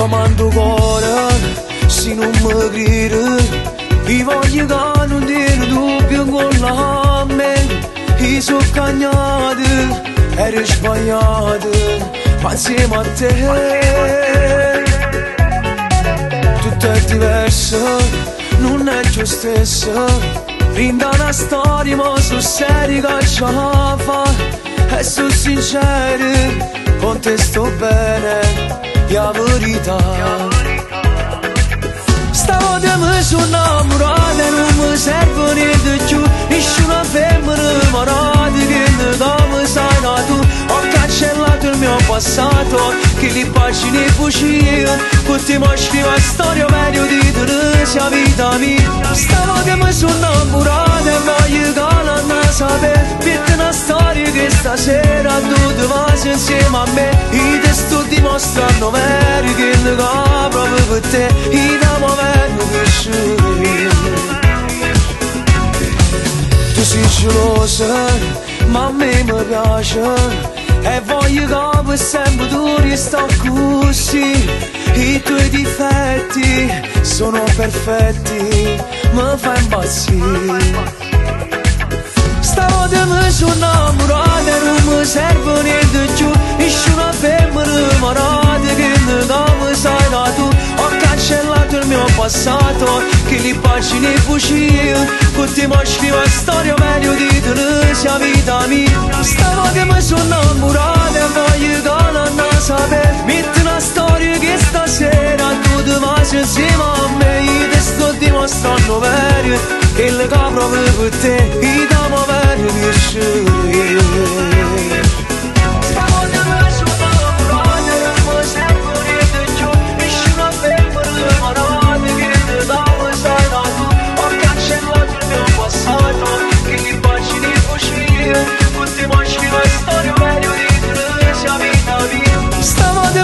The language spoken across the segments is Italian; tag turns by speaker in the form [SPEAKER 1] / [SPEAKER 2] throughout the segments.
[SPEAKER 1] comando cuore, se non mi credi, io voglio che non dire dubbio con la mente. Io sono cagnato, ero sbagliato, ma insieme a te tutto è diverso, non è più stesso. Brinda una storia ma sono serio che ce la fa. E sono sincero, con te sto bene, la verità. Stavolta mi sono innamorato e non mi serve niente più. Nessuna femmina marata che ne dà mi sai da tu. Ho cancellato il mio passato, che le pagine fucile. Con te mi scrivo la storia meglio di te, sia vita mia. Stavolta mi sono innamorato e voglio che la sapere. Per una storia che stasera tu ti vai insieme a me. Io ti sto dimostrando vero che ne va proprio per te. Io ti amo vero crescere. Tu sei gelosa, ma a me mi piace. E voglio che per sempre tu resti così. I tuoi difetti sono perfetti, mi fai impazzire. Stavolta mi sono innamorato e non mi serve niente più. Nessuna femmina marata che ne dà mi sai da tu. Ho cancellato il mio passato, che le pagine fucile. Con te mi scrivo la storia meglio di te, sia vita mia. Stavolta mi sono innamorato e voglio che la sapere. Metti una storia che stasera tu ti vai insieme a me. Io ti sto dimostrando vero, che le capro per te. Io ti amo vero crescere.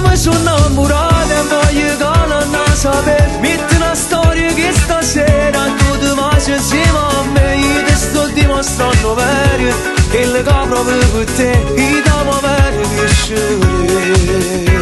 [SPEAKER 1] Mi sono innamorato e voglio che la sapere. Metti una storia che stasera tu ti vai insieme a me. Io ti sto dimostrando vero, che le capro per te. Io ti amo vero crescere.